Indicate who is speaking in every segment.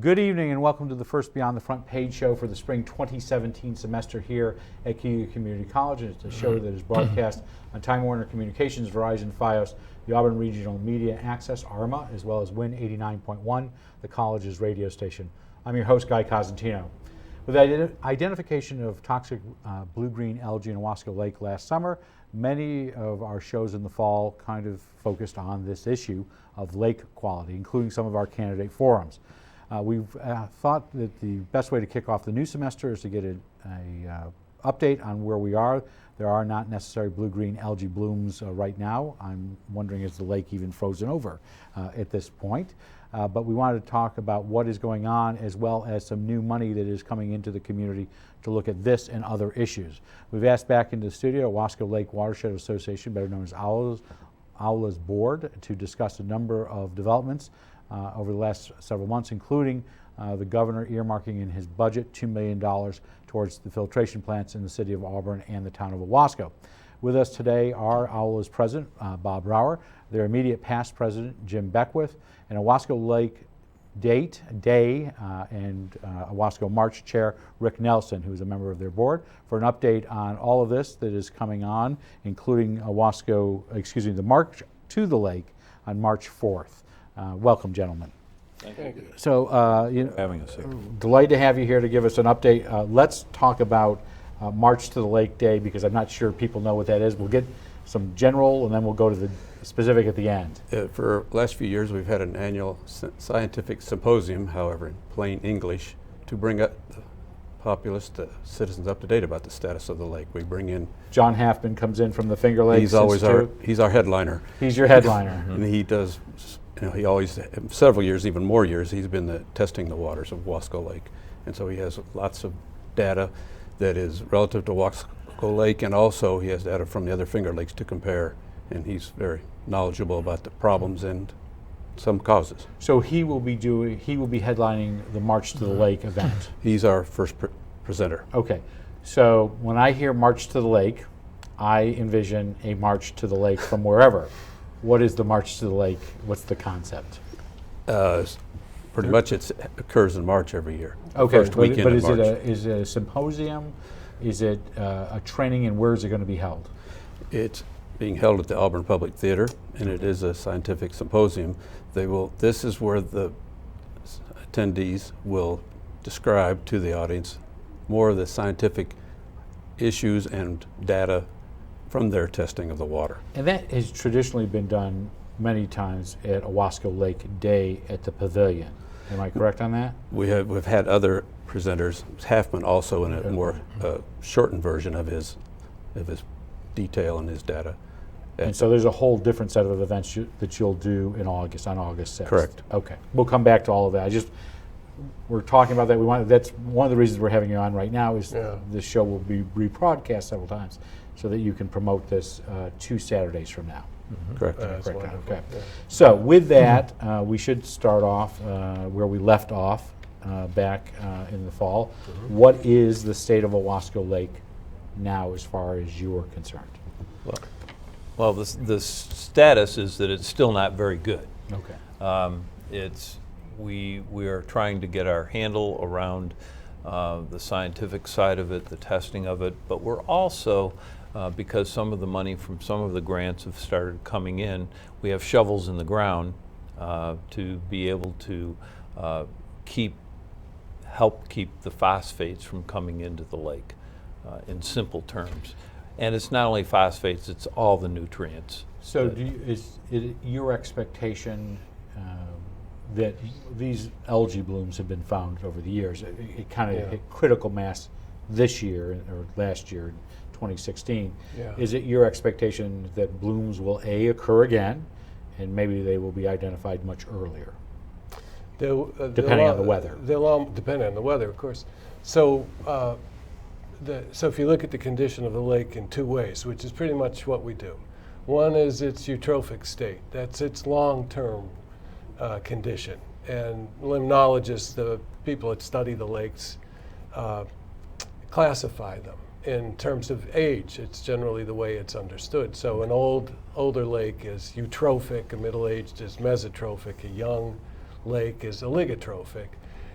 Speaker 1: Good evening and welcome to the first Beyond the Front Page show for the spring 2017 semester here at Cuyahoga Community College. It's a show that is broadcast on Time Warner Communications, Verizon, Fios, the Auburn Regional Media Access, ARMA, as well as WIN 89.1, the college's radio station. I'm your host, Guy Cosentino. With the identification of toxic blue-green algae in Owasco Lake last summer, many of our shows in the fall kind of focused on this issue of lake quality, including some of our candidate forums. We've thought that the best way to kick off the new semester is to get an update on where we are. There are not necessary blue-green algae blooms right now. I'm wondering, is the lake even frozen over at this point? But we wanted to talk about what is going on, as well as some new money that is coming into the community to look at this and other issues. We've asked back into the studio Owasco Lake Watershed Association, better known as AWLA's board, to discuss a number of developments over the last several months, including the governor earmarking in his budget $2 million towards the filtration plants in the city of Auburn and the town of Owasco. With us today are AWLA's president, Bob Brower, their immediate past president, Jim Beckwith, and Owasco Lake Day and Owasco March chair, Rick Nelson, who is a member of their board, for an update on all of this that is coming on, including the March to the Lake on March 4th. Welcome, gentlemen.
Speaker 2: Thank you.
Speaker 1: So,
Speaker 2: Having us here.
Speaker 1: Delighted to have you here to give us an update. Let's talk about March to the Lake Day, because I'm not sure people know what that is. We'll get some general, and then we'll go to the specific at the end.
Speaker 2: For the last few years, we've had an annual scientific symposium, however, in plain English, to bring up the populace, the citizens, up to date about the status of the lake. We bring in
Speaker 1: John Halfman comes in from the Finger Lakes.
Speaker 2: He's always he's our headliner.
Speaker 1: He's your headliner.
Speaker 2: And he does, he always, several years, even more years, he's been testing the waters of Owasco Lake. And so he has lots of data that is relative to Owasco Lake, and also he has data from the other Finger Lakes to compare. And he's very knowledgeable about the problems and some causes.
Speaker 1: So he will be headlining the March to the Lake event.
Speaker 2: He's our first presenter.
Speaker 1: Okay. So when I hear March to the Lake, I envision a march to the lake from wherever. What is the March to the Lake? What's the concept?
Speaker 2: Pretty much it occurs in March every year.
Speaker 1: Okay,
Speaker 2: First weekend
Speaker 1: but
Speaker 2: in March.
Speaker 1: is it a symposium? Is it a training, and where is it going to be held?
Speaker 2: It's being held at the Auburn Public Theater, and it is a scientific symposium. This is where the attendees will describe to the audience more of the scientific issues and data from their testing of the water.
Speaker 1: And that has traditionally been done many times at Owasco Lake Day at the Pavilion. Am I correct on that?
Speaker 2: We've had other presenters, Halfman also in a more shortened version of his detail and his data.
Speaker 1: And so there's a whole different set of events that you'll do in August, on August 6th.
Speaker 2: Correct.
Speaker 1: Okay. We'll come back to all of that. We're talking about that. That's one of the reasons we're having you on right now, is this show will be rebroadcast several times so that you can promote this 2 Saturdays from now.
Speaker 2: Mm-hmm. Correct.
Speaker 1: Okay. Yeah. So with that, we should start off where we left off back in the fall. Mm-hmm. What is the state of Owasco Lake now, as far as you're concerned?
Speaker 3: Well, the status is that it's still not very good.
Speaker 1: Okay.
Speaker 3: We are trying to get our handle around the scientific side of it, the testing of it, but we're also, because some of the money from some of the grants have started coming in, we have shovels in the ground to be able to help keep the phosphates from coming into the lake, in simple terms. And it's not only phosphates, it's all the nutrients.
Speaker 1: So is it your expectation that these algae blooms have been found over the years? It kind of hit critical mass this year, or last year, in 2016. Yeah. Is it your expectation that blooms will occur again, and maybe they will be identified much earlier? Depending on the weather.
Speaker 4: They'll all depend on the weather, of course. So so if you look at the condition of the lake in 2 ways, which is pretty much what we do. One is its eutrophic state. That's its long-term condition. And limnologists, the people that study the lakes, classify them in terms of age. It's generally the way it's understood. So an older lake is eutrophic, a middle-aged is mesotrophic, a young lake is oligotrophic.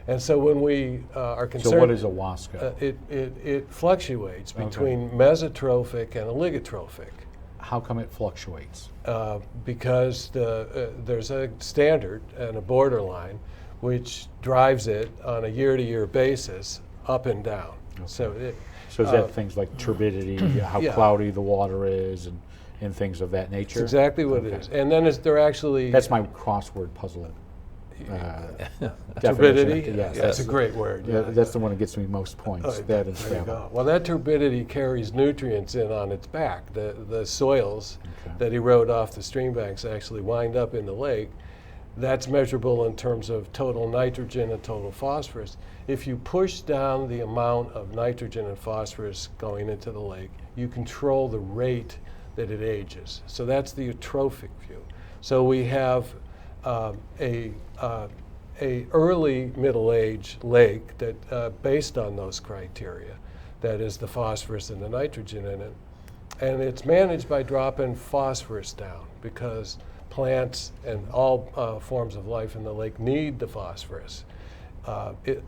Speaker 4: And so when we are concerned,
Speaker 1: So what is a wasco?
Speaker 4: it fluctuates between mesotrophic and oligotrophic.
Speaker 1: How come it fluctuates?
Speaker 4: Because there's a standard and a borderline which drives it on a year-to-year basis up and down. So
Speaker 1: is that things like turbidity, how
Speaker 4: yeah.
Speaker 1: cloudy the water is, and things of that nature?
Speaker 4: That's exactly what it is. And then they're actually...
Speaker 1: That's my crossword puzzle.
Speaker 4: Turbidity?
Speaker 1: definition. Yes,
Speaker 4: That's a great word.
Speaker 1: Yeah, that's the one that gets me most points. That and
Speaker 4: There you
Speaker 1: stable.
Speaker 4: go. Well, that turbidity carries nutrients in on its back. The soils that erode off the stream banks actually wind up in the lake. That's measurable in terms of total nitrogen and total phosphorus. If you push down the amount of nitrogen and phosphorus going into the lake, you control the rate that it ages. So that's the eutrophic view. So we have a early middle-age lake that based on those criteria, that is the phosphorus and the nitrogen in it, and it's managed by dropping phosphorus down because plants and all forms of life in the lake need the phosphorus.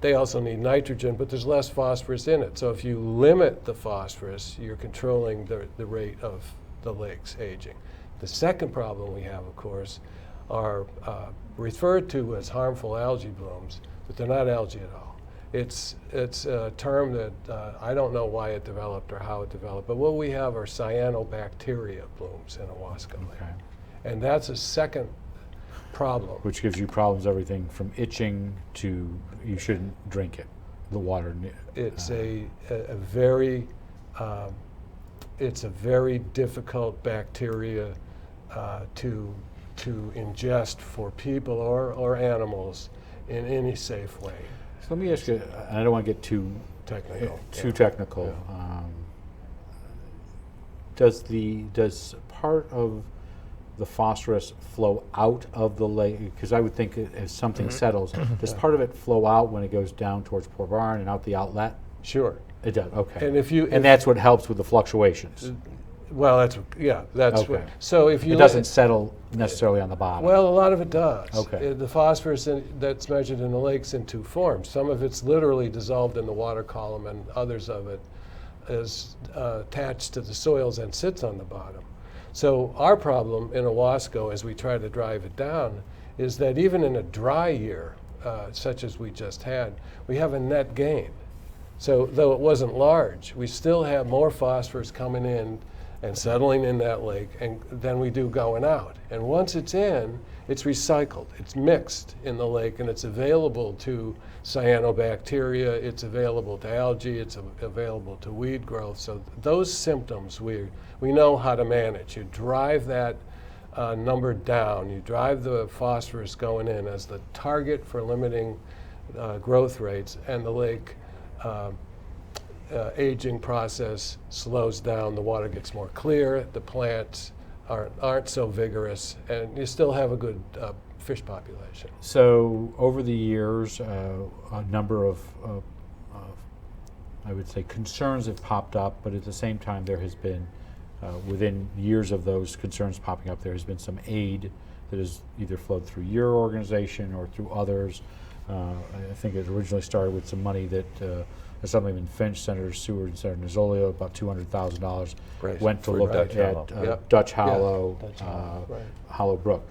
Speaker 4: They also need nitrogen, but there's less phosphorus in it. So if you limit the phosphorus, you're controlling the rate of the lake's aging. The second problem we have, of course, are referred to as harmful algae blooms, but they're not algae at all. It's a term that I don't know why it developed or how it developed, but what we have are cyanobacteria blooms in a Wasco lake.
Speaker 1: Okay.
Speaker 4: And that's a second problem.
Speaker 1: Which gives you problems, everything from itching to you shouldn't drink it, the water.
Speaker 4: It's a very difficult bacteria to ingest for people or animals in any safe way.
Speaker 1: So let me ask you, I don't want to get too technical. Does part of the phosphorus flow out of the lake? Because I would think as something settles, does part of it flow out when it goes down towards Port Barn and out the outlet?
Speaker 4: Sure.
Speaker 1: It does. Okay.
Speaker 4: And
Speaker 1: that's what helps with the fluctuations.
Speaker 4: Well, that's
Speaker 1: Okay.
Speaker 4: what. So if you
Speaker 1: It doesn't settle necessarily on the bottom.
Speaker 4: Well, a lot of it does.
Speaker 1: Okay.
Speaker 4: The phosphorus that's measured in the lakes in two forms. Some of it's literally dissolved in the water column, and others of it is attached to the soils and sits on the bottom. So our problem in Owasco, as we try to drive it down, is that even in a dry year, such as we just had, we have a net gain. So though it wasn't large, we still have more phosphorus coming in and settling in that lake than we do going out. And once it's in, it's recycled. It's mixed in the lake, and it's available to cyanobacteria, it's available to algae, it's available to weed growth. So those symptoms we know how to manage. You drive that number down, you drive the phosphorus going in as the target for limiting growth rates, and the lake aging process slows down, the water gets more clear, the plants aren't so vigorous, and you still have a good fish population.
Speaker 1: So over the years, a number of I would say concerns have popped up, but at the same time there has been, within years of those concerns popping up, there has been some aid that has either flowed through your organization or through others. I think it originally started with some money that something in Finch, Senator Seward and Senator Nozzolio, about $200,000 went to look at Dutch Hollow, Hollow Brook.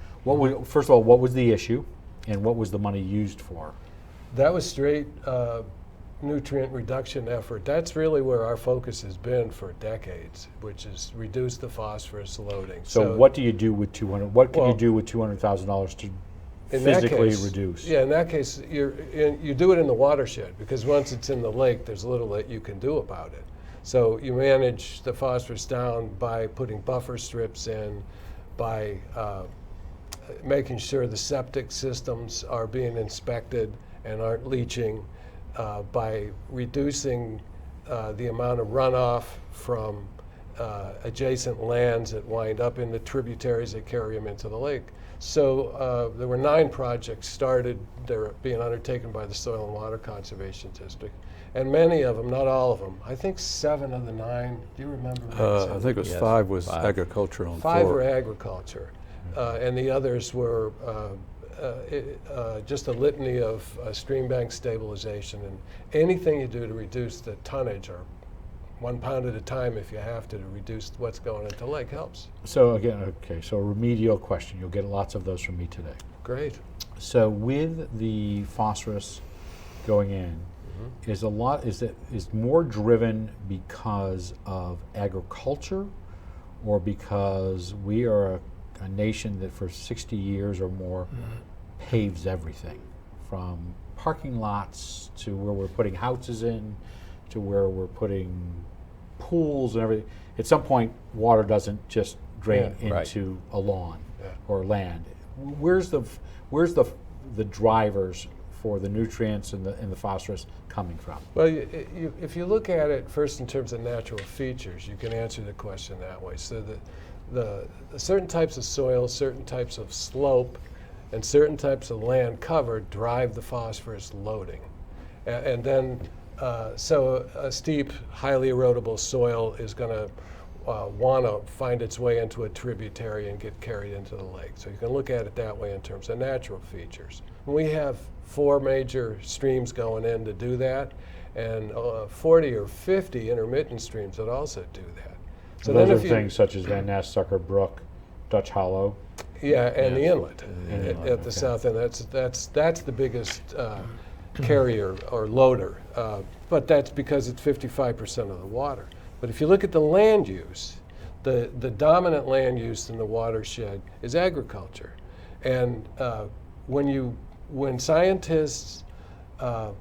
Speaker 1: First of all, what was the issue, and what was the money used for?
Speaker 4: That was straight nutrient reduction effort. That's really where our focus has been for decades, which is reduce the phosphorus loading.
Speaker 1: So what do you do with What can you do with $200,000 to physically reduce?
Speaker 4: Yeah, in that case, you do it in the watershed, because once it's in the lake, there's little that you can do about it. So you manage the phosphorus down by putting buffer strips in, by making sure the septic systems are being inspected and aren't leaching, by reducing the amount of runoff from adjacent lands that wind up in the tributaries that carry them into the lake. So there were 9 projects started. They're being undertaken by the Soil and Water Conservation District. And many of them, not all of them, I think 7 of the 9, do you remember?
Speaker 2: I think it was 5 was agricultural and
Speaker 4: 5
Speaker 2: 4
Speaker 4: were agriculture. And the others were just a litany of stream bank stabilization, and anything you do to reduce the tonnage, or 1 pound at a time if you have to reduce what's going into the lake, helps.
Speaker 1: So again, okay, so a remedial question. You'll get lots of those from me today.
Speaker 4: Great.
Speaker 1: So with the phosphorus going in, is more driven because of agriculture, or because we are a nation that for 60 years or more paves everything, from parking lots to where we're putting houses in, to where we're putting pools and everything. At some point, water doesn't just drain into a lawn or land. Where's the drivers for the nutrients and the phosphorus coming from?
Speaker 4: Well, if you look at it first in terms of natural features, you can answer the question that way. So the certain types of soil, certain types of slope, and certain types of land cover drive the phosphorus loading. And then, so a steep, highly erodible soil is going to want to find its way into a tributary and get carried into the lake. So you can look at it that way in terms of natural features. We have 4 major streams going in to do that, and 40 or 50 intermittent streams that also do that.
Speaker 1: So those are things such as Van Ness, Sucker Brook, Dutch Hollow.
Speaker 4: Yeah, and the inlet at the south end. That's the biggest carrier or loader, but that's because it's 55% of the water. But if you look at the land use, the dominant land use in the watershed is agriculture. And when scientists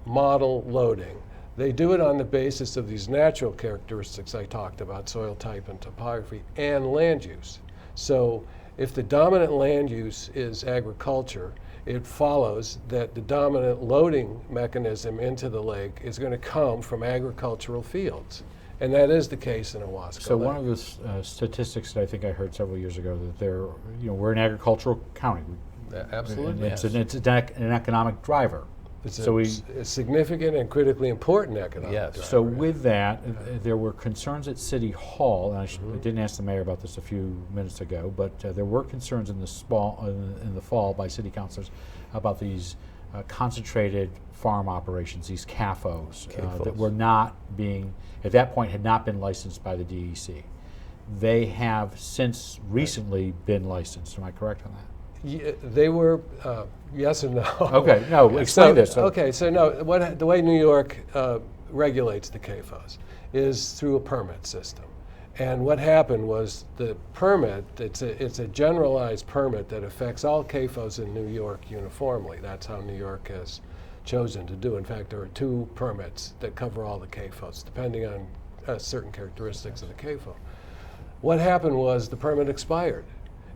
Speaker 4: model loading, they do it on the basis of these natural characteristics I talked about, soil type and topography, and land use. So if the dominant land use is agriculture, it follows that the dominant loading mechanism into the lake is going to come from agricultural fields. And that is the case in Owasco
Speaker 1: So
Speaker 4: Lake.
Speaker 1: one of the statistics that I think I heard several years ago, that we're an agricultural county.
Speaker 4: Absolutely.
Speaker 1: And it's an economic driver.
Speaker 4: It's
Speaker 1: So
Speaker 4: a significant and critically important economic driver.
Speaker 1: So with that, there were concerns at City Hall, and I didn't ask the mayor about this a few minutes ago, but there were concerns in the fall by city councilors about these concentrated farm operations, these CAFOs, that were not being, at that point, had not been licensed by the DEC. They have since recently been licensed. Am I correct on that?
Speaker 4: Yeah, they were, yes and no.
Speaker 1: Okay, no, explain this.
Speaker 4: Okay, so no, the way New York regulates the CAFOs is through a permit system. And what happened was the permit, it's a generalized permit that affects all CAFOs in New York uniformly. That's how New York has chosen to do. In fact, there are 2 permits that cover all the CAFOs, depending on certain characteristics of the CAFO. What happened was the permit expired.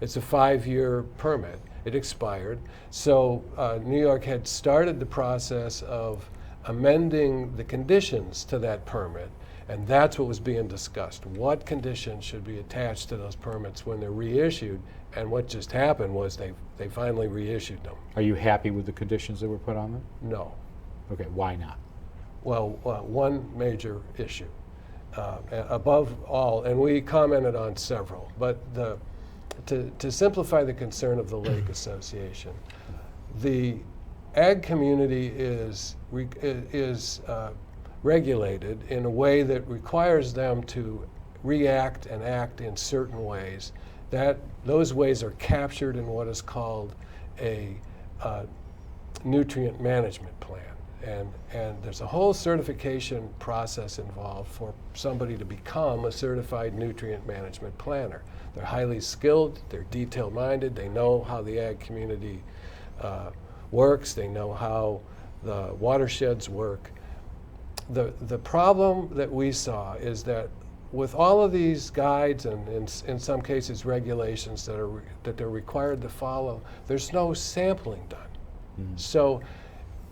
Speaker 4: It's a 5-year permit. It expired. So New York had started the process of amending the conditions to that permit, and that's what was being discussed. What conditions should be attached to those permits when they're reissued? And what just happened was they finally reissued them.
Speaker 1: Are you happy with the conditions that were put on them?
Speaker 4: No.
Speaker 1: Okay, why not?
Speaker 4: Well, one major issue. Above all, and we commented on several, but to simplify the concern of the Lake Association, the ag community is regulated in a way that requires them to react and act in certain ways. Those ways are captured in what is called a nutrient management plan. And there's a whole certification process involved for somebody to become a certified nutrient management planner. They're highly skilled, they're detail-minded, they know how the ag community works, they know how the watersheds work. The problem that we saw is that with all of these guides and in some cases regulations that they're required to follow, there's no sampling done. So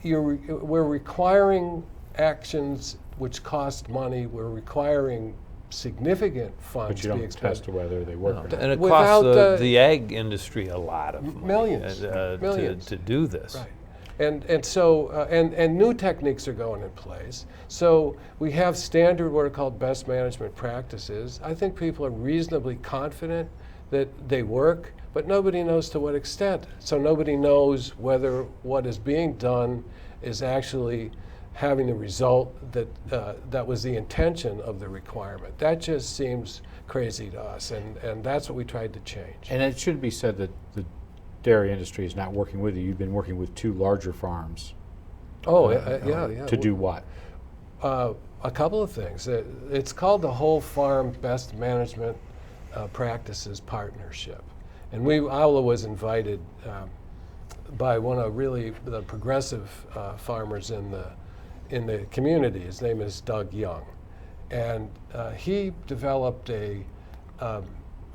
Speaker 4: we're requiring actions which cost money, we're requiring significant funds
Speaker 1: But you
Speaker 4: to be
Speaker 1: don't
Speaker 4: expended.
Speaker 1: test whether they work or not.
Speaker 3: And it
Speaker 4: Without,
Speaker 3: costs the ag industry a lot of money
Speaker 4: Millions.
Speaker 3: to do this.
Speaker 4: Right. And so new techniques are going in place. So we have standard what are called best management practices. I think people are reasonably confident that they work, but nobody knows to what extent. So nobody knows whether what is being done is actually having the result that that was the intention of the requirement. That just seems crazy to us, and that's what we tried to change.
Speaker 1: And it should be said that the dairy industry is not working with you. You've been working with 2 larger farms.
Speaker 4: Oh, yeah.
Speaker 1: To do what?
Speaker 4: A couple of things. It's called the Whole Farm Best Management Practices Partnership. And AWLA was invited by one of really the progressive farmers in the community. His name is Doug Young. And he developed a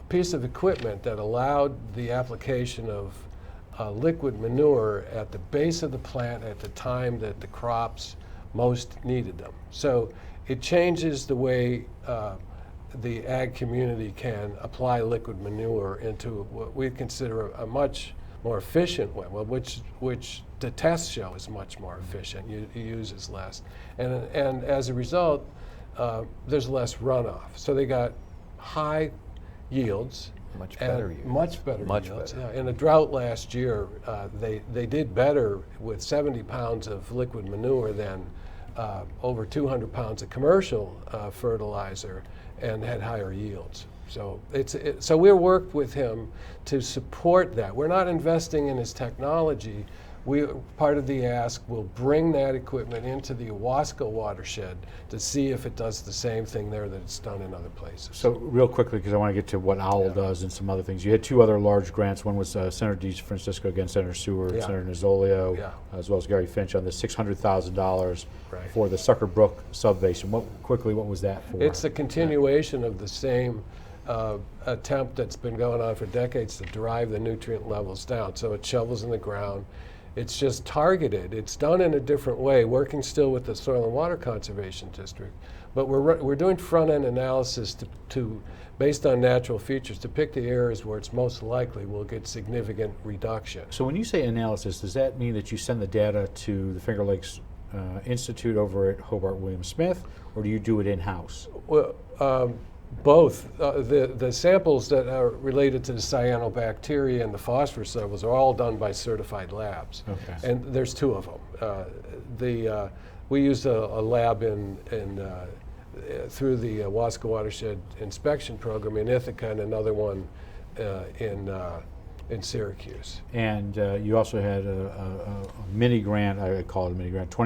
Speaker 4: piece of equipment that allowed the application of liquid manure at the base of the plant at the time that the crops most needed them. So it changes the way the ag community can apply liquid manure into what we consider a much more efficient way, well, which the tests show is much more efficient. It uses less, and as a result, there's less runoff. So they got high yields.
Speaker 3: Much better yields.
Speaker 4: Much better
Speaker 3: Much
Speaker 4: yields.
Speaker 3: better.
Speaker 4: Yeah. In a drought last year, they did better with 70 pounds of liquid manure than over 200 pounds of commercial fertilizer, and had higher yields. So so we worked with him to support that. We're not investing in his technology. Part of the ask will bring that equipment into the Owasco watershed to see if it does the same thing there that it's done in other places.
Speaker 1: So real quickly, because I want to get to what OWL does and some other things. You had 2 other large grants. One was Senator DeFrancisco against Senator Seward, Senator Nozzolio, as well as Gary Finch on the $600,000 for the Sucker Brook subbasin. What was that for?
Speaker 4: It's a continuation of the same attempt that's been going on for decades to drive the nutrient levels down. So it shovels in the ground. It's just targeted. It's done in a different way, working still with the Soil and Water Conservation District. But we're doing front-end analysis to, based on natural features, to pick the areas where it's most likely we'll get significant reduction.
Speaker 1: So when you say analysis, does that mean that you send the data to the Finger Lakes Institute over at Hobart William Smith, or do you do it in-house?
Speaker 4: Well, both. The samples that are related to the cyanobacteria and the phosphorus levels are all done by certified labs.
Speaker 1: Okay.
Speaker 4: And there's 2 of them. We used a lab through the Owasco Watershed Inspection Program in Ithaca, and another one in Syracuse.
Speaker 1: And you also had a mini grant, I call it a mini grant, I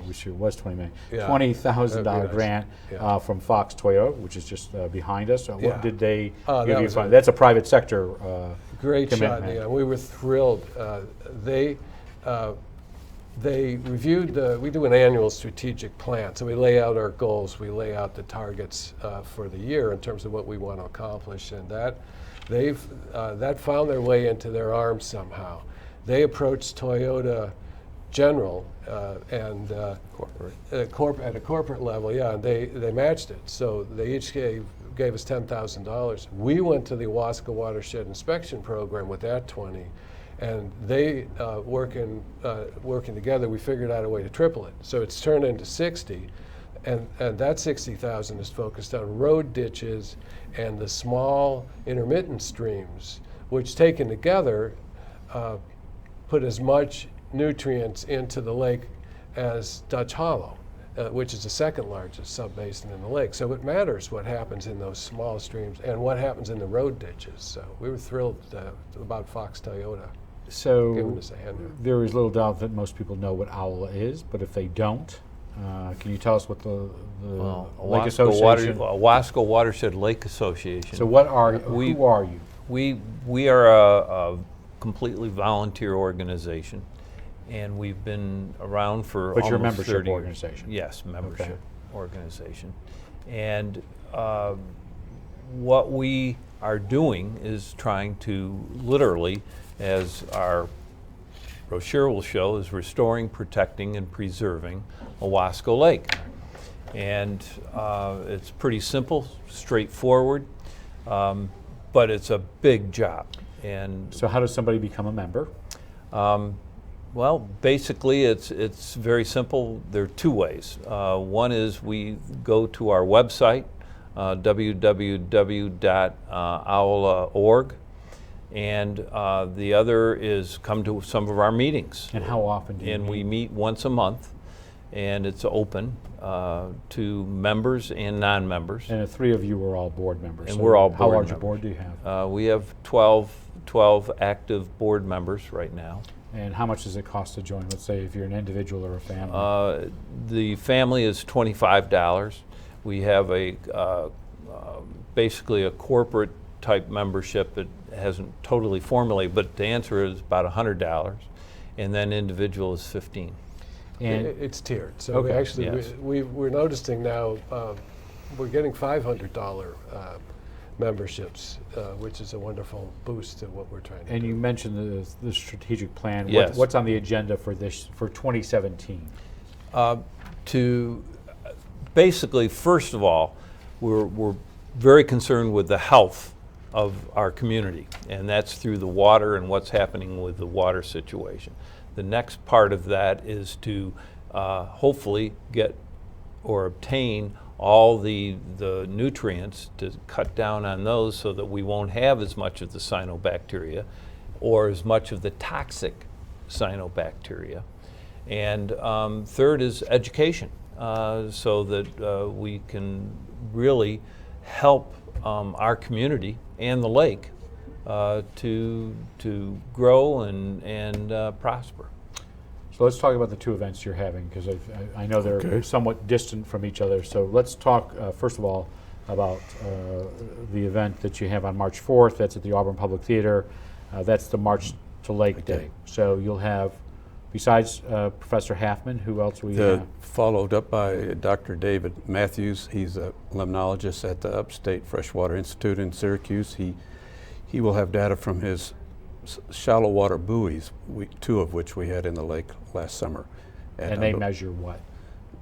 Speaker 1: wish it was 20 million, $20,000 grant from Fox Toyota, which is just behind us. What did they give you? That's a private sector
Speaker 4: great
Speaker 1: commitment.
Speaker 4: shot. Yeah, we were thrilled. They reviewed we do an annual strategic plan. So we lay out our goals, we lay out the targets for the year in terms of what we want to accomplish, and that found their way into their arms somehow. They approached Toyota General and at a corporate level, and they matched it. So they each gave us $10,000. We went to the Owasco Watershed Inspection Program with that 20, and they working together, we figured out a way to triple it. So it's turned into 60. And that 60,000 is focused on road ditches and the small intermittent streams, which taken together put as much nutrients into the lake as Dutch Hollow, which is the 2nd largest subbasin in the lake. So it matters what happens in those small streams and what happens in the road ditches. So we were thrilled about Fox Toyota giving us a hand there.
Speaker 1: There is little doubt that most people know what OWL is, but if they don't, can you tell us what the Lake Association?
Speaker 3: Owasco Watershed Lake Association.
Speaker 1: So who are you?
Speaker 3: We are a completely volunteer organization, and we've been around for
Speaker 1: But
Speaker 3: almost
Speaker 1: you're a membership
Speaker 3: 30 years.
Speaker 1: organization?
Speaker 3: Yes, membership
Speaker 1: Okay.
Speaker 3: organization. And what we are doing is trying to literally, as our brochure will show, is restoring, protecting, and preserving Owasco Lake. And it's pretty simple, straightforward, but it's a big job. And
Speaker 1: So how does somebody become a member?
Speaker 3: well, basically it's very simple. There are 2 ways. One is we go to our website, www.owla.org. And the other is come to some of our meetings.
Speaker 1: And how often do you
Speaker 3: And
Speaker 1: meet?
Speaker 3: we meet once a month, and it's open to members and non-members.
Speaker 1: And the three of you are all board members.
Speaker 3: And
Speaker 1: so
Speaker 3: we're all
Speaker 1: how
Speaker 3: board
Speaker 1: large a
Speaker 3: members.
Speaker 1: board do you have?
Speaker 3: We have 12 active board members right now.
Speaker 1: And how much does it cost to join? Let's say if you're an individual or a family.
Speaker 3: The family is $25. We have a basically a corporate type membership that hasn't totally formulated, but the answer is about $100, and then individual is $15.
Speaker 1: And
Speaker 4: It's tiered. So
Speaker 1: Okay,
Speaker 4: actually,
Speaker 3: yes.
Speaker 4: we're noticing now we're getting $500 memberships, which is a wonderful boost to what we're trying to
Speaker 1: and
Speaker 4: do.
Speaker 1: you mentioned the strategic plan.
Speaker 3: Yes.
Speaker 1: What's on the agenda for 2017?
Speaker 3: To basically, first of all, we're very concerned with the health of our community, and that's through the water and what's happening with the water situation. The next part of that is to hopefully get or obtain all the nutrients to cut down on those so that we won't have as much of the cyanobacteria or as much of the toxic cyanobacteria. And third is education, so that we can really help our community and the lake to grow and prosper.
Speaker 1: So let's talk about the two events you're having, because I know they're
Speaker 2: Okay.
Speaker 1: somewhat distant from each other. So let's talk, first of all, about the event that you have on March 4th. That's at the Auburn Public Theater. That's the March to Lake Day. So you'll have, besides Professor Halfman, who else will you have?
Speaker 2: Followed up by Dr. David Matthews. He's a limnologist at the Upstate Freshwater Institute in Syracuse. He will have data from his shallow water buoys, two of which we had in the lake last summer.
Speaker 1: And they measure what?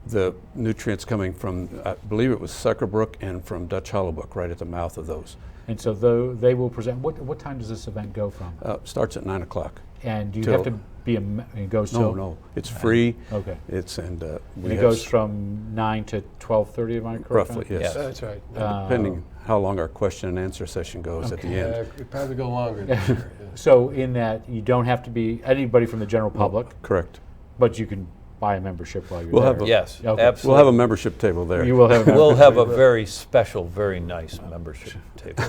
Speaker 2: The nutrients coming from, I believe it was Sucker Brook and from Dutch Hollow Brook, right at the mouth of those.
Speaker 1: And so they will present, what time does this event go from?
Speaker 2: Starts at 9 o'clock.
Speaker 1: And do you
Speaker 2: till-
Speaker 1: have to be it goes till?
Speaker 2: No, it's free.
Speaker 1: Okay.
Speaker 2: And
Speaker 1: And
Speaker 2: we
Speaker 1: it
Speaker 2: have
Speaker 1: goes from 9 to 12:30, am I correct?
Speaker 2: roughly,
Speaker 1: on?
Speaker 2: yes.
Speaker 4: That's right.
Speaker 2: Depending how long our question and answer session goes at the
Speaker 1: Okay.
Speaker 2: end.
Speaker 4: It'd probably go longer this year. Yeah.
Speaker 1: So in that, you don't have to be anybody from the general public,
Speaker 2: Correct.
Speaker 1: but you can buy a membership while you're
Speaker 2: We'll
Speaker 1: there.
Speaker 2: have a-
Speaker 3: Yes,
Speaker 1: Okay.
Speaker 3: absolutely.
Speaker 2: We'll have a membership table there.
Speaker 1: You will have a
Speaker 3: We'll
Speaker 1: membership.
Speaker 3: have a very special, very nice membership table.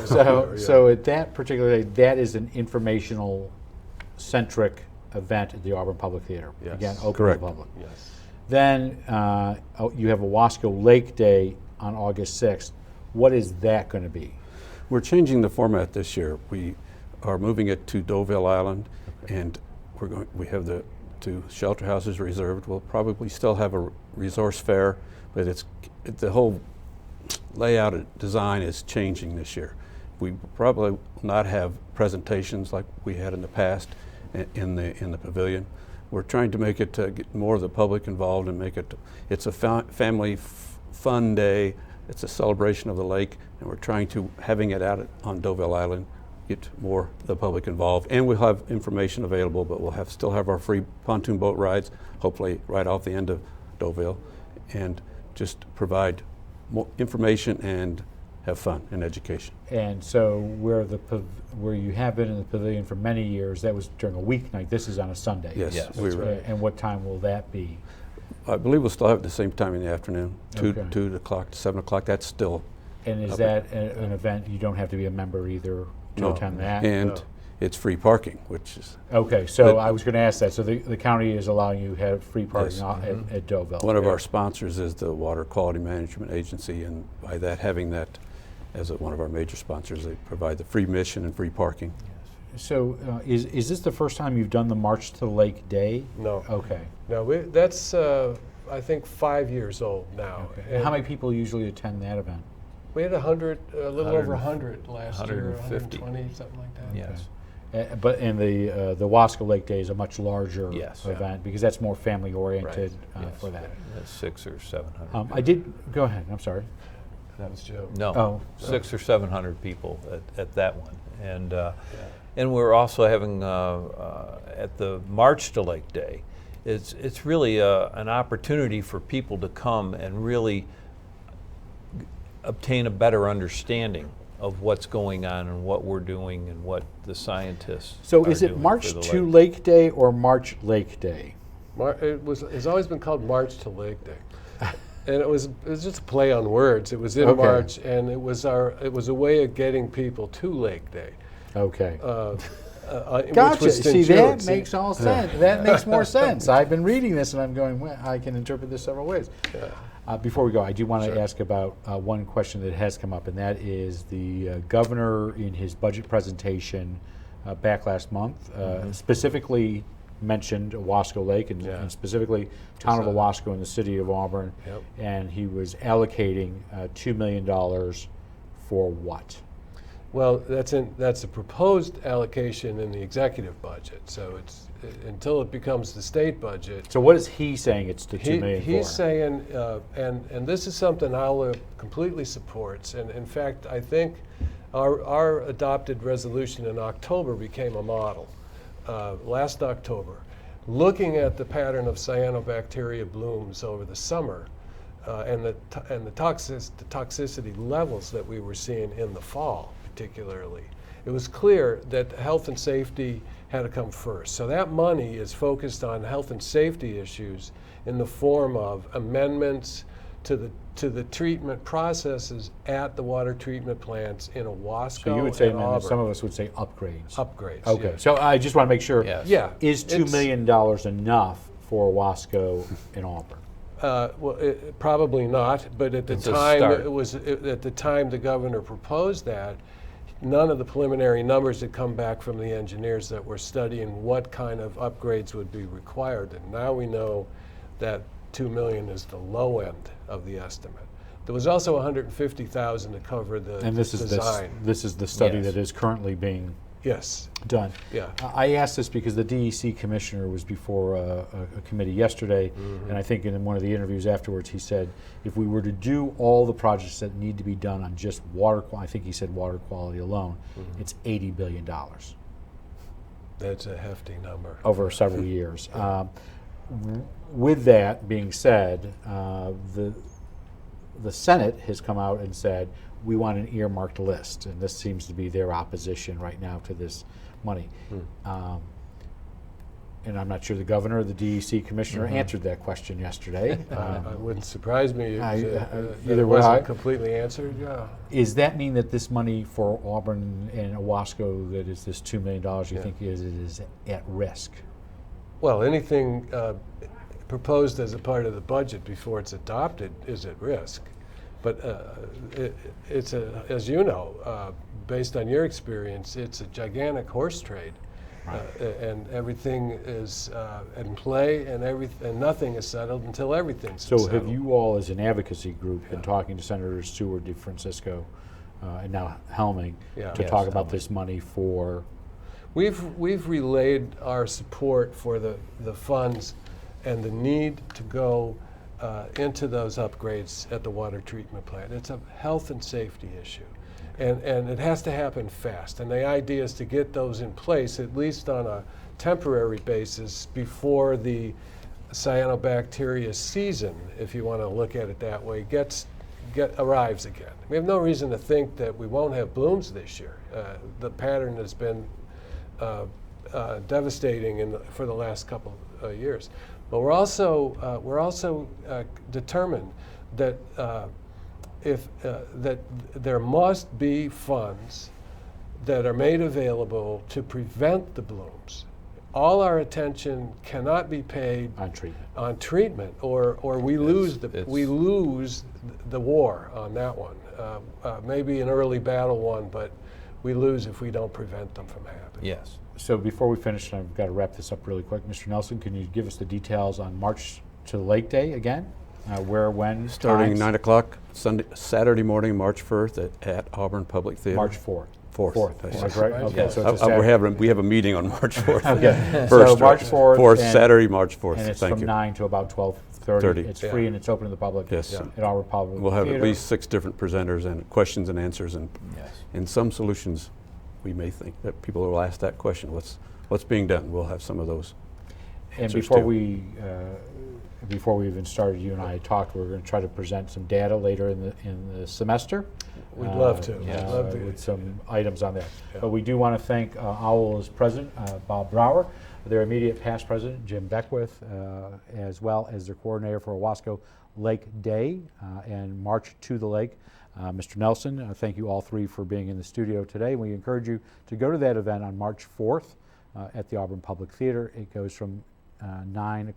Speaker 1: So at that particular day, that is an informational centric event at the Auburn Public Theater.
Speaker 4: Yes.
Speaker 1: Again, open
Speaker 2: Correct.
Speaker 1: to the public.
Speaker 4: Yes.
Speaker 1: Then you have a Wasco Lake Day on August 6th. What is that going to be?
Speaker 2: We're changing the format this year. We are moving it to Deauville Island, and we have the two shelter houses reserved. We'll probably still have a resource fair, but the whole layout and design is changing this year. We probably will not have presentations like we had in the past in the pavilion. We're trying to make it get more of the public involved and make it's a family fun day. It's a celebration of the lake, and we're trying to having it out on Deauville Island, get more of the public involved, and we'll have information available. But we'll still have our free pontoon boat rides, hopefully right off the end of Deauville, and just provide more information and have fun and education.
Speaker 1: And so where you have been in the pavilion for many years, that was during a weeknight. This is on a Sunday.
Speaker 2: Yes,
Speaker 3: Yes.
Speaker 2: we were.
Speaker 1: And what time will that be?
Speaker 2: I believe we'll still have it the same time in the afternoon,
Speaker 1: Okay.
Speaker 2: 2 o'clock to 7 o'clock. That's still
Speaker 1: And is
Speaker 2: Okay.
Speaker 1: that an event you don't have to be a member either to
Speaker 2: No.
Speaker 1: attend that?
Speaker 2: and
Speaker 4: No.
Speaker 2: it's free parking, which is
Speaker 1: Okay, so
Speaker 2: But-
Speaker 1: I was going to ask that. So the county is allowing you to have free parking
Speaker 2: Yes.
Speaker 1: at Deauville.
Speaker 2: one of our sponsors is the Water Quality Management Agency, and by that having that as one of our major sponsors, they provide the free admission and free parking.
Speaker 1: So is this the first time you've done the March to Lake Day?
Speaker 4: No.
Speaker 1: Okay.
Speaker 4: No, that's I think 5 years old now.
Speaker 1: Okay.
Speaker 4: And
Speaker 1: How many people usually attend that event?
Speaker 4: We had a little over 100 last year,
Speaker 3: 150.
Speaker 4: 120, something like that.
Speaker 3: Yes.
Speaker 1: But in the Wasco Lake Day is a much larger
Speaker 3: Yes.
Speaker 1: event because that's more family oriented
Speaker 3: Yes.
Speaker 1: for that.
Speaker 3: That's 600 or 700.
Speaker 1: I did go ahead. I'm sorry.
Speaker 4: That was Joe.
Speaker 3: No,
Speaker 1: Oh.
Speaker 3: 600 or 700 people at that one, and we're also having at the March to Lake Day. It's really an opportunity for people to come and really obtain a better understanding of what's going on and what we're doing and what the scientists
Speaker 1: So
Speaker 3: are
Speaker 1: is it
Speaker 3: doing
Speaker 1: March
Speaker 3: for the
Speaker 1: to
Speaker 3: lake.
Speaker 1: Lake Day or March Lake Day?
Speaker 4: It's always been called March to Lake Day. And it was just a play on words. It was in
Speaker 1: Okay.
Speaker 4: March, and it was a way of getting people to Lake Day.
Speaker 1: Okay.
Speaker 4: Which
Speaker 1: Gotcha.
Speaker 4: was in
Speaker 1: See,
Speaker 4: June.
Speaker 1: that makes all sense. That makes more sense. I've been reading this and I'm going, well, I can interpret this several ways. Before we go, I do want to ask about one question that has come up, and that is the governor in his budget presentation back last month specifically mentioned Owasco Lake and specifically town of Owasco and the city of Auburn, and he was allocating $2 million for what?
Speaker 4: Well, that's a proposed allocation in the executive budget. So it's until it becomes the state budget.
Speaker 1: So what is he saying it's the $2 million for?
Speaker 4: He's saying, and this is something ALA completely supports. And in fact, I think our adopted resolution in October became a model. Last October, looking at the pattern of cyanobacteria blooms over the summer and the toxicity levels that we were seeing in the fall, particularly, it was clear that health and safety had to come first. So that money is focused on health and safety issues in the form of amendments to the treatment processes at the water treatment plants in Owasco
Speaker 1: So you would say
Speaker 4: and
Speaker 1: amendments,
Speaker 4: Auburn.
Speaker 1: some of us would say upgrades.
Speaker 4: Upgrades.
Speaker 1: Okay,
Speaker 4: yeah.
Speaker 1: so I just want to make sure,
Speaker 3: Yes.
Speaker 4: Yeah.
Speaker 1: is $2
Speaker 4: it's-
Speaker 1: million enough for Owasco and Auburn?
Speaker 4: Well, probably not. But at the
Speaker 3: It's a
Speaker 4: time,
Speaker 3: start.
Speaker 4: at the time the governor proposed that, none of the preliminary numbers had come back from the engineers that were studying what kind of upgrades would be required. And now we know that $2 million is the low end of the estimate. There was also $150,000 to cover the
Speaker 1: And this is
Speaker 4: design.
Speaker 1: this is the study
Speaker 3: Yes.
Speaker 1: that is currently being
Speaker 4: Yes.
Speaker 1: done.
Speaker 4: Yeah.
Speaker 1: I asked this because the DEC commissioner was before a committee yesterday, and I think in one of the interviews afterwards he said, if we were to do all the projects that need to be done on just water quality, I think he said water quality alone, it's $80 billion
Speaker 4: That's a hefty number.
Speaker 1: over several years. With that being said, the Senate has come out and said, we want an earmarked list, and this seems to be their opposition right now to this money. And I'm not sure the governor or the DEC commissioner answered that question yesterday.
Speaker 4: It wouldn't surprise me if that
Speaker 1: either
Speaker 4: it
Speaker 1: way,
Speaker 4: wasn't completely answered. Yeah.
Speaker 1: Does that mean that this money for Auburn and Owasco, that is this $2 million, you think is at risk?
Speaker 4: Well, anything proposed as a part of the budget before it's adopted is at risk. But it's as you know, based on your experience, it's a gigantic horse trade, and everything is in play, and nothing is settled until everything's
Speaker 1: So
Speaker 4: settled.
Speaker 1: have you all, as an advocacy group, been talking to Senators Seward, DeFrancisco, and now Helming
Speaker 4: Yeah.
Speaker 1: to
Speaker 3: Yes,
Speaker 1: talk about
Speaker 3: Helming.
Speaker 1: this money for?
Speaker 4: We've relayed our support for the funds and the need to go into those upgrades at the water treatment plant. It's a health and safety issue, and it has to happen fast. And the idea is to get those in place, at least on a temporary basis, before the cyanobacteria season, if you want to look at it that way, arrives again. We have no reason to think that we won't have blooms this year. The pattern has been devastating for the last couple years. But we're also determined that that there must be funds that are made available to prevent the blooms. All our attention cannot be paid
Speaker 1: On treatment.
Speaker 4: or we lose
Speaker 3: It's-
Speaker 4: the war on that one. Maybe an early battle one, but we lose if we don't prevent them from happening.
Speaker 3: Yes.
Speaker 1: So before we finish, and I've got to wrap this up really quick, Mr. Nelson, can you give us the details on March to Lake Day again? Where, when,
Speaker 2: Starting
Speaker 1: times?
Speaker 2: 9 o'clock, Saturday morning, March 1st at Auburn Public Theater.
Speaker 1: March 4th.
Speaker 2: 4th.
Speaker 1: Is that right? Okay,
Speaker 3: Yes.
Speaker 1: so it's a
Speaker 2: We have a meeting on March 4th.
Speaker 1: Okay.
Speaker 2: First,
Speaker 1: So March 4th.
Speaker 2: 4th,
Speaker 1: and-
Speaker 2: Saturday, March 4th.
Speaker 1: And it's
Speaker 2: Thank
Speaker 1: from
Speaker 2: you.
Speaker 1: 9 to about 12:30.
Speaker 2: 30.
Speaker 1: It's free and it's open to the public.
Speaker 2: Yes.
Speaker 1: At our Public
Speaker 2: We'll have
Speaker 1: Theater.
Speaker 2: at least 6 different presenters and questions and answers, and some solutions. We may think that people will ask that question. What's being done? We'll have some of those
Speaker 1: And
Speaker 2: answers
Speaker 1: before
Speaker 2: too.
Speaker 1: before we even started, you and I had talked, we were going to try to present some data later in the semester.
Speaker 4: We'd love to.
Speaker 3: yeah.
Speaker 4: We'd love to.
Speaker 1: With some items on that.
Speaker 4: Yeah.
Speaker 1: But we do want to thank OWL's president, Bob Brower, their immediate past president, Jim Beckwith, as well as their coordinator for Owasco Lake Day and March to the Lake, Mr. Nelson. Thank you all three for being in the studio today. We encourage you to go to that event on March 4th at the Auburn Public Theater. It goes from 9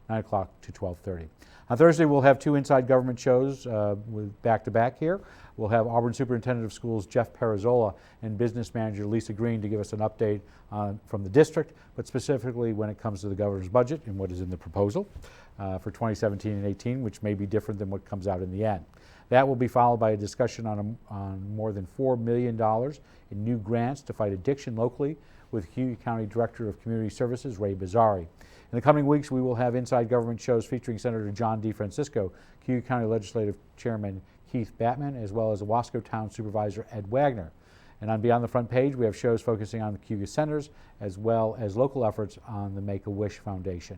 Speaker 1: o'clock to 12:30. On Thursday, we'll have two Inside Government shows with back-to-back here. We'll have Auburn Superintendent of Schools Jeff Perazzola and Business Manager Lisa Green to give us an update from the district, but specifically when it comes to the governor's budget and what is in the proposal for 2017 and 18, which may be different than what comes out in the end. That will be followed by a discussion on more than $4 million in new grants to fight addiction locally with Cuyahoga County Director of Community Services, Ray Bizzari. In the coming weeks, we will have Inside Government shows featuring Senator John DeFrancisco, Cuyahoga County Legislative Chairman Keith Batman, as well as Owasco Town Supervisor Ed Wagner. And on Beyond the Front Page, we have shows focusing on the Cuyahoga Centers, as well as local efforts on the Make-A-Wish Foundation,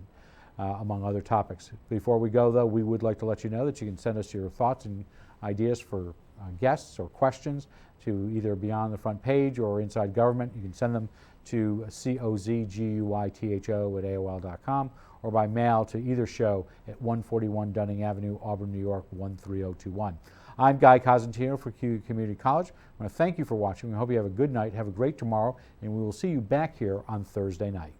Speaker 1: among other topics. Before we go, though, we would like to let you know that you can send us your thoughts and ideas for guests or questions to either Beyond the Front Page or Inside Government. You can send them to cozguytho@aol.com or by mail to either show at 141 Dunning Avenue, Auburn, New York 13021. I'm Guy Cosentino for Cuyahoga Community College. I want to thank you for watching. We hope you have a good night, have a great tomorrow, and we will see you back here on Thursday night.